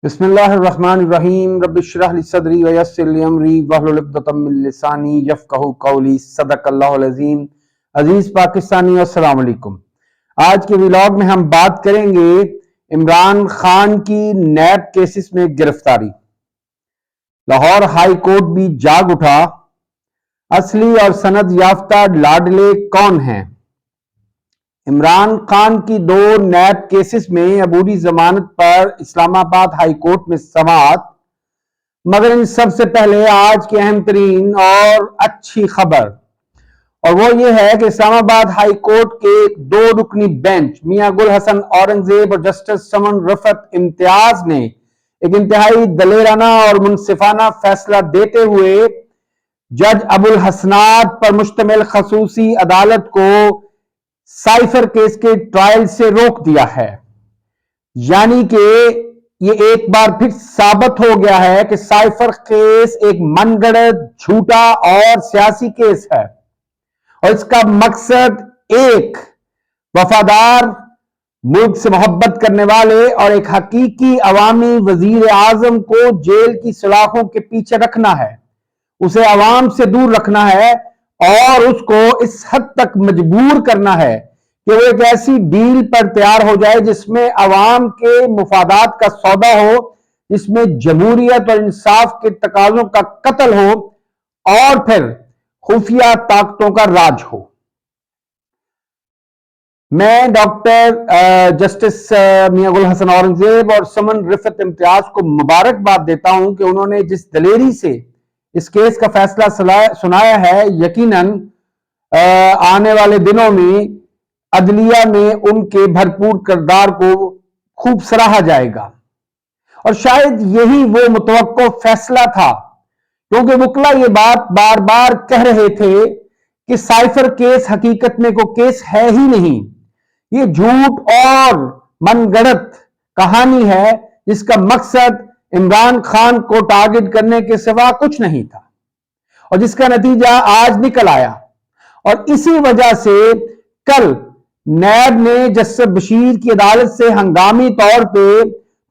بسم اللہ الرحمن الرحیم رب اشرح لی صدری ویسر لی امری واحلل عقدۃ من لسانی یفقہوا قولی صدق اللہ العظیم۔ عزیز پاکستانی السلام علیکم۔ آج کے ویلاگ میں ہم بات کریں گے عمران خان کی نیب کیسز میں گرفتاری۔ لاہور ہائی کورٹ بھی جاگ اٹھا، اصلی اور سند یافتہ لاڈلے کون ہیں؟ عمران خان کی دو نیب کیسز میں عبوری ضمانت پر اسلام آباد ہائی کورٹ میں سماعت، مگر ان سب سے پہلے آج کی اہم ترین اور اچھی خبر، اور وہ یہ ہے کہ اسلام آباد ہائی کورٹ کے دو رکنی بینچ میاں گل حسن اورنگزیب اور جسٹس سمن رفعت امتیاز نے ایک انتہائی دلیرانہ اور منصفانہ فیصلہ دیتے ہوئے جج ابو الحسنات پر مشتمل خصوصی عدالت کو سائفر کیس کے ٹرائل سے روک دیا ہے۔ یعنی کہ یہ ایک بار پھر ثابت ہو گیا ہے کہ سائفر کیس ایک من گھڑت، جھوٹا اور سیاسی کیس ہے، اور اس کا مقصد ایک وفادار، ملک سے محبت کرنے والے اور ایک حقیقی عوامی وزیر اعظم کو جیل کی سلاخوں کے پیچھے رکھنا ہے، اسے عوام سے دور رکھنا ہے اور اس کو اس حد تک مجبور کرنا ہے کہ وہ ایک ایسی ڈیل پر تیار ہو جائے جس میں عوام کے مفادات کا سودا ہو، جس میں جمہوریت اور انصاف کے تقاضوں کا قتل ہو اور پھر خفیہ طاقتوں کا راج ہو۔ میں ڈاکٹر جسٹس میاں گل حسن اورنگزیب اور سمن رفعت امتیاز کو مبارکباد دیتا ہوں کہ انہوں نے جس دلیری سے اس کیس کا فیصلہ سنایا ہے، یقیناً آنے والے دنوں میں عدلیہ میں ان کے بھرپور کردار کو خوب سراہا جائے گا، اور شاید یہی وہ متوقع فیصلہ تھا، کیونکہ وکلا یہ بات بار بار کہہ رہے تھے کہ سائفر کیس حقیقت میں کوئی کیس ہے ہی نہیں، یہ جھوٹ اور من گھڑت کہانی ہے جس کا مقصد عمران خان کو ٹارگٹ کرنے کے سوا کچھ نہیں تھا، اور جس کا نتیجہ آج نکل آیا۔ اور اسی وجہ سے کل نیب نے جسٹس بشیر کی عدالت سے ہنگامی طور پہ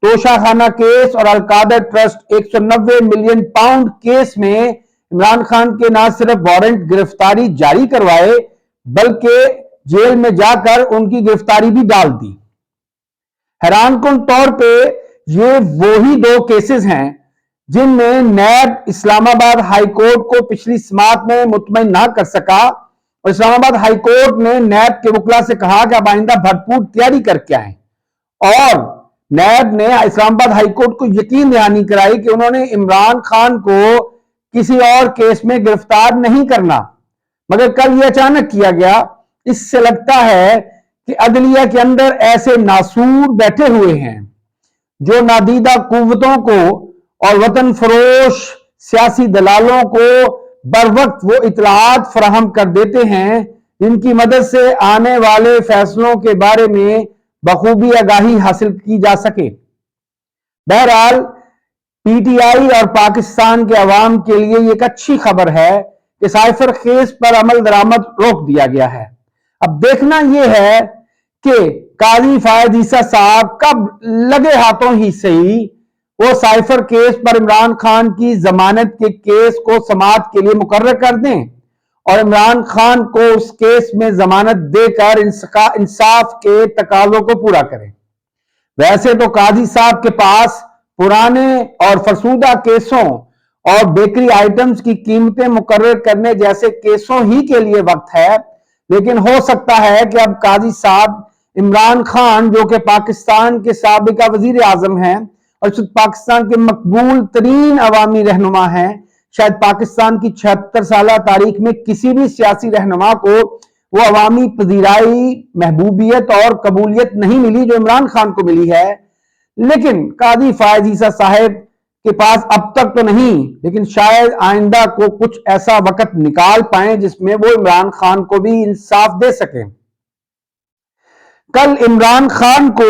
توشہ خانہ کیس اور القادر ٹرسٹ 190 ملین پاؤنڈ کیس میں عمران خان کے نہ صرف وارنٹ گرفتاری جاری کروائے بلکہ جیل میں جا کر ان کی گرفتاری بھی ڈال دی۔ حیران کن طور پہ یہ وہی دو کیسز ہیں جن میں نیب اسلام آباد ہائی کورٹ کو پچھلی سماعت میں مطمئن نہ کر سکا، اور اسلام آباد ہائی کورٹ نے نیب کے وکلا سے کہا کہ اب آئندہ بھرپور تیاری کر کے آئیں، اور نیب نے اسلام آباد ہائی کورٹ کو یقین دہانی کرائی کہ انہوں نے عمران خان کو کسی اور کیس میں گرفتار نہیں کرنا، مگر کل یہ اچانک کیا گیا۔ اس سے لگتا ہے کہ عدلیہ کے اندر ایسے ناسور بیٹھے ہوئے ہیں جو نادیدہ قوتوں کو اور وطن فروش سیاسی دلالوں کو بر وقت وہ اطلاعات فراہم کر دیتے ہیں جن کی مدد سے آنے والے فیصلوں کے بارے میں بخوبی آگاہی حاصل کی جا سکے۔ بہرحال پی ٹی آئی اور پاکستان کے عوام کے لیے یہ ایک اچھی خبر ہے کہ سائفر کیس پر عمل درآمد روک دیا گیا ہے۔ اب دیکھنا یہ ہے کہ قاضی فائز عیسیٰ صاحب کب لگے ہاتھوں ہی صحیح وہ سائفر کیس پر عمران خان کی ضمانت کے کیس کو سماعت کے لیے مقرر کر دیں اور عمران خان کو اس کیس میں ضمانت دے کر انصاف کے تقاضوں کو پورا کریں۔ ویسے تو قاضی صاحب کے پاس پرانے اور فرسودہ کیسوں اور بیکری آئٹمز کی قیمتیں مقرر کرنے جیسے کیسوں ہی کے لیے وقت ہے، لیکن ہو سکتا ہے کہ اب قاضی صاحب عمران خان جو کہ پاکستان کے سابقہ وزیر اعظم ہیں اور پاکستان کے مقبول ترین عوامی رہنما ہیں، شاید پاکستان کی 76 سالہ تاریخ میں کسی بھی سیاسی رہنما کو وہ عوامی پذیرائی، محبوبیت اور قبولیت نہیں ملی جو عمران خان کو ملی ہے، لیکن قاضی فائز عیسیٰ صاحب کے پاس اب تک تو نہیں، لیکن شاید آئندہ کو کچھ ایسا وقت نکال پائیں جس میں وہ عمران خان کو بھی انصاف دے سکیں۔ کل عمران خان کو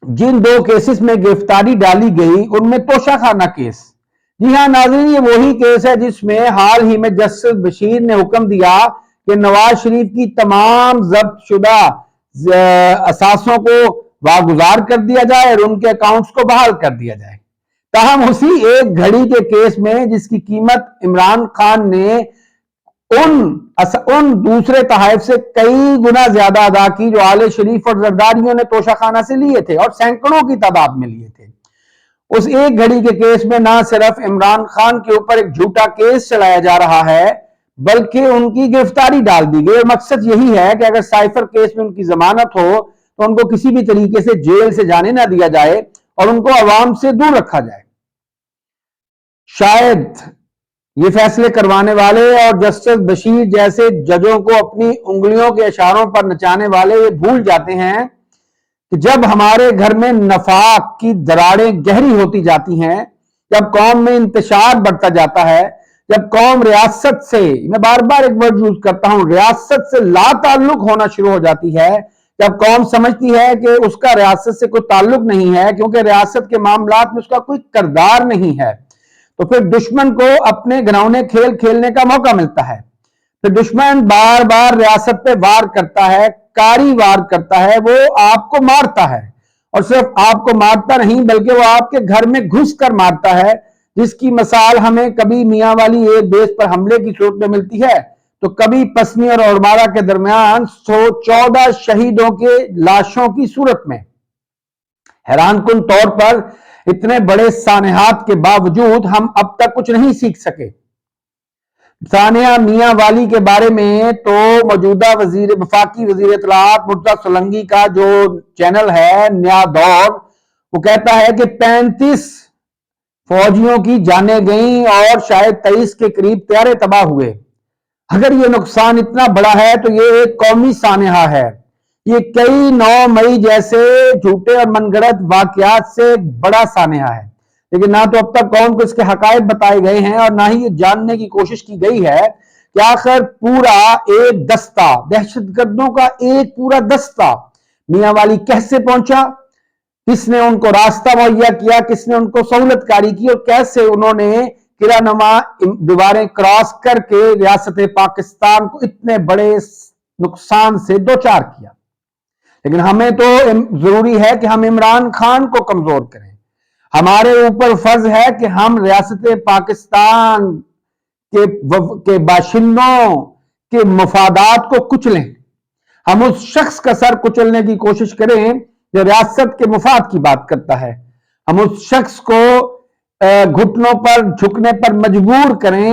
جن دو کیسز میں گرفتاری ڈالی گئی ان میں توشہ خانہ کیس، جی ہاں ناظرین، یہ وہی کیس ہے جس میں حال ہی میں جسٹس بشیر نے حکم دیا کہ نواز شریف کی تمام ضبط شدہ اثاثوں کو واگزار کر دیا جائے اور ان کے اکاؤنٹس کو بحال کر دیا جائے۔ تاہم اسی ایک گھڑی کے کیس میں جس کی قیمت عمران خان نے ان دوسرے تحائف سے کئی گنا زیادہ ادا کی جو آل شریف اور زرداریوں نے توشہ خانہ سے لیے تھے اور سینکڑوں کی تعداد میں لیے تھے، اس ایک گھڑی کے کیس میں نہ صرف عمران خان کے اوپر ایک جھوٹا کیس چلایا جا رہا ہے بلکہ ان کی گرفتاری ڈال دی گئی، اور مقصد یہی ہے کہ اگر سائفر کیس میں ان کی ضمانت ہو تو ان کو کسی بھی طریقے سے جیل سے جانے نہ دیا جائے اور ان کو عوام سے دور رکھا جائے۔ شاید یہ فیصلے کروانے والے اور جسٹس بشیر جیسے ججوں کو اپنی انگلیوں کے اشاروں پر نچانے والے یہ بھول جاتے ہیں کہ جب ہمارے گھر میں نفاق کی دراڑیں گہری ہوتی جاتی ہیں، جب قوم میں انتشار بڑھتا جاتا ہے، جب قوم ریاست سے، میں بار بار ایک ورڈ یوز کرتا ہوں، ریاست سے لا تعلق ہونا شروع ہو جاتی ہے، جب قوم سمجھتی ہے کہ اس کا ریاست سے کوئی تعلق نہیں ہے کیونکہ ریاست کے معاملات میں اس کا کوئی کردار نہیں ہے، تو پھر دشمن کو اپنے گھنونے کھیل کھیلنے کا موقع ملتا ہے۔ پھر دشمن بار بار ریاست پہ وار کرتا ہے، کاری وار کرتا ہے، وہ آپ کو مارتا ہے، اور صرف آپ کو مارتا نہیں بلکہ وہ آپ کے گھر میں گھس کر مارتا ہے، جس کی مثال ہمیں کبھی میاں والی ایک بیس پر حملے کی صورت میں ملتی ہے تو کبھی پسنی اور اورمارا کے درمیان 114 شہیدوں کے لاشوں کی صورت میں۔ حیران کن طور پر اتنے بڑے سانحات کے باوجود ہم اب تک کچھ نہیں سیکھ سکے۔ ثانیہ میاں والی کے بارے میں تو موجودہ وفاقی وزیر اطلاعات مرتضی سولنگی کا جو چینل ہے نیا دور، وہ کہتا ہے کہ 35 فوجیوں کی جانیں گئیں اور شاید 23 کے قریب طیارے تباہ ہوئے۔ اگر یہ نقصان اتنا بڑا ہے تو یہ ایک قومی سانحہ ہے، یہ کئی 9 مئی جیسے جھوٹے اور من گھڑت واقعات سے بڑا سانحہ ہے، لیکن نہ تو اب تک قوم کو اس کے حقائق بتائے گئے ہیں اور نہ ہی یہ جاننے کی کوشش کی گئی ہے کہ آخر پورا ایک دستہ، دہشت گردوں کا ایک پورا دستہ میاں والی کیسے پہنچا، کس نے ان کو راستہ مہیا کیا، کس نے ان کو سہولت کاری کی، اور کیسے انہوں نے قلعہ نما دیواریں کراس کر کے ریاست پاکستان کو اتنے بڑے نقصان سے دوچار کیا۔ لیکن ہمیں تو ضروری ہے کہ ہم عمران خان کو کمزور کریں، ہمارے اوپر فرض ہے کہ ہم ریاست پاکستان کے باشندوں کے مفادات کو کچلیں، ہم اس شخص کا سر کچلنے کی کوشش کریں جو ریاست کے مفاد کی بات کرتا ہے، ہم اس شخص کو گھٹنوں پر جھکنے پر مجبور کریں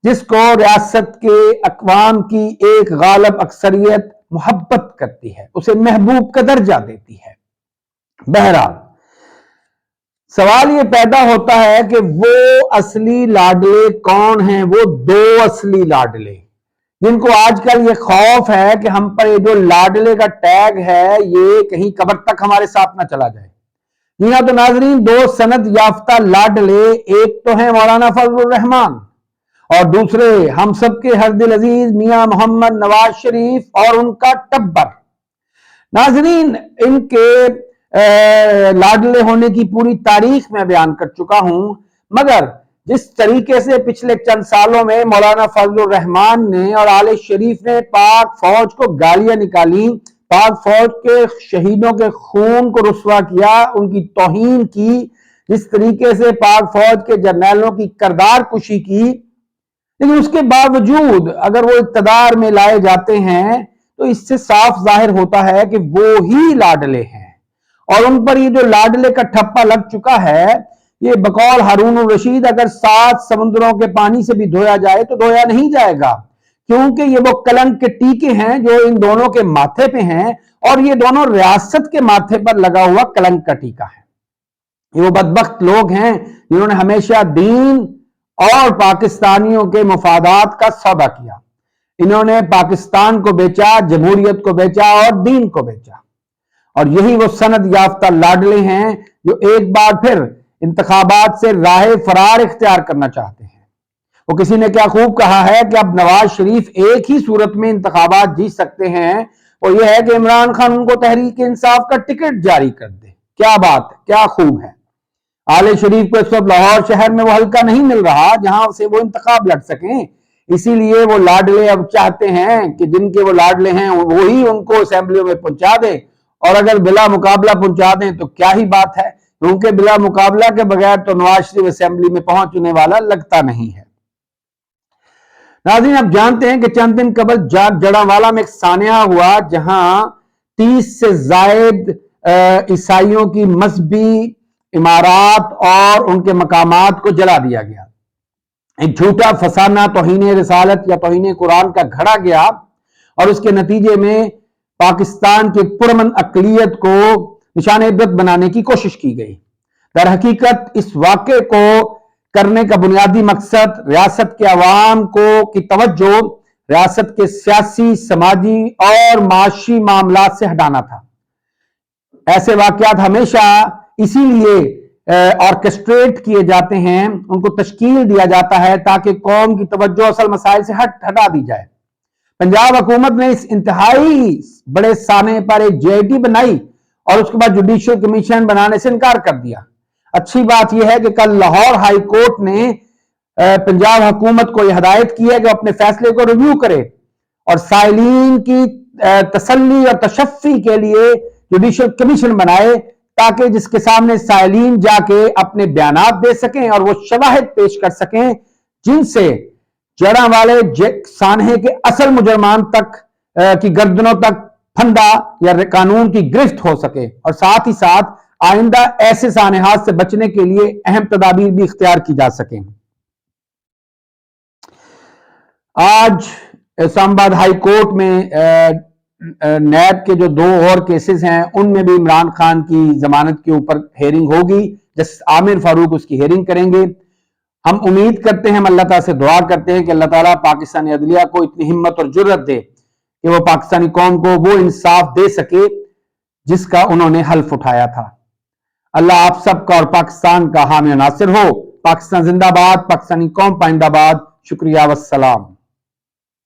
جس کو ریاست کے اقوام کی ایک غالب اکثریت محبت کرتی ہے، اسے محبوب کا درجہ دیتی ہے۔ بہرحال سوال یہ پیدا ہوتا ہے کہ وہ اصلی لاڈلے کون ہیں؟ وہ 2 اصلی لاڈلے جن کو آج کل یہ خوف ہے کہ ہم پر یہ جو لاڈلے کا ٹیگ ہے یہ کہیں قبر تک ہمارے ساتھ نہ چلا جائے۔ جی ہاں، تو ناظرین 2 سند یافتہ لاڈلے، ایک تو ہیں مولانا فضل الرحمان اور دوسرے ہم سب کے ہر دل عزیز میاں محمد نواز شریف اور ان کا ٹبر۔ ناظرین ان کے لاڈلے ہونے کی پوری تاریخ میں بیان کر چکا ہوں، مگر جس طریقے سے پچھلے چند سالوں میں مولانا فضل الرحمان نے اور آل شریف نے پاک فوج کو گالیاں نکالی، پاک فوج کے شہیدوں کے خون کو رسوا کیا، ان کی توہین کی، جس طریقے سے پاک فوج کے جرنیلوں کی کردار کشی کی، لیکن اس کے باوجود اگر وہ اقتدار میں لائے جاتے ہیں تو اس سے صاف ظاہر ہوتا ہے کہ وہ ہی لاڈلے ہیں، اور ان پر یہ جو لاڈلے کا ٹھپا لگ چکا ہے، یہ بقول ہارون الرشید اگر 7 سمندروں کے پانی سے بھی دھویا جائے تو دھویا نہیں جائے گا، کیونکہ یہ وہ کلنک کے ٹیکے ہیں جو ان دونوں کے ماتھے پہ ہیں، اور یہ دونوں ریاست کے ماتھے پر لگا ہوا کلنک کا ٹیکا ہے۔ یہ وہ بدبخت لوگ ہیں جنہوں نے ہمیشہ دین اور پاکستانیوں کے مفادات کا سودا کیا، انہوں نے پاکستان کو بیچا، جمہوریت کو بیچا اور دین کو بیچا، اور یہی وہ سند یافتہ لاڈلے ہیں جو ایک بار پھر انتخابات سے راہ فرار اختیار کرنا چاہتے ہیں۔ وہ کسی نے کیا خوب کہا ہے کہ اب نواز شریف ایک ہی صورت میں انتخابات جیت سکتے ہیں، وہ یہ ہے کہ عمران خان ان کو تحریک انصاف کا ٹکٹ جاری کر دے۔ کیا بات ہے، کیا خوب ہے۔ آل شریف کو اس وقت لاہور شہر میں وہ حلقہ نہیں مل رہا جہاں سے وہ انتخاب لڑ سکیں، اسی لیے وہ لاڈلے اب چاہتے ہیں کہ جن کے وہ لاڈلے ہیں وہی ان کو اسمبلیوں میں پہنچا دے اور اگر بلا مقابلہ پہنچا دیں تو کیا ہی بات ہے، کیونکہ بلا مقابلہ کے بغیر تو نواز شریف اسمبلی میں پہنچنے والا لگتا نہیں ہے۔ ناظرین، آپ جانتے ہیں کہ چند دن قبل جڑاوالا میں ایک سانحہ ہوا جہاں 30 سے زائد عیسائیوں کی مذہبی عمارات اور ان کے مقامات کو جلا دیا گیا۔ ایک جھوٹا فسانہ توہین رسالت یا توہین قرآن کا گھڑا گیا اور اس کے نتیجے میں پاکستان کے پرامن اقلیت کو نشان عبرت بنانے کی کوشش کی گئی۔ در حقیقت اس واقعے کو کرنے کا بنیادی مقصد ریاست کے عوام کی توجہ ریاست کے سیاسی، سماجی اور معاشی معاملات سے ہٹانا تھا۔ ایسے واقعات ہمیشہ اسی لیے آرکسٹریٹ کیے جاتے ہیں، ان کو تشکیل دیا جاتا ہے تاکہ قوم کی توجہ اصل مسائل سے ہٹا دی جائے۔ پنجاب حکومت نے اس انتہائی بڑے سانحے پر ایک JIT بنائی اور اس کے بعد جوڈیشل کمیشن بنانے سے انکار کر دیا۔ اچھی بات یہ ہے کہ کل لاہور ہائی کورٹ نے پنجاب حکومت کو یہ ہدایت کی ہے کہ اپنے فیصلے کو ریویو کرے اور سائلین کی تسلی اور تشفی کے لیے جوڈیشل کمیشن بنائے تاکہ جس کے سامنے سائلین جا کے اپنے بیانات دے سکیں اور وہ شواہد پیش کر سکیں جن سے جڑاوالے سانحے کے اصل مجرمان تک کی گردنوں تک پھندا یا قانون کی گرفت ہو سکے، اور ساتھ ہی ساتھ آئندہ ایسے سانحات سے بچنے کے لیے اہم تدابیر بھی اختیار کی جا سکیں۔ آج اسلام آباد ہائی کورٹ میں نیب کے جو 2 اور کیسز ہیں ان میں بھی عمران خان کی ضمانت کے اوپر ہیئرنگ ہوگی، جسٹس عامر فاروق اس کی ہیئرنگ کریں گے۔ ہم امید کرتے ہیں، ہم اللہ تعالیٰ سے دعا کرتے ہیں کہ اللہ تعالیٰ پاکستانی عدلیہ کو اتنی ہمت اور جرت دے کہ وہ پاکستانی قوم کو وہ انصاف دے سکے جس کا انہوں نے حلف اٹھایا تھا۔ اللہ آپ سب کا اور پاکستان کا حامی و ناصر ہو۔ پاکستان زندہ باد، پاکستانی قوم پائندہ باد۔ شکریہ والسلام۔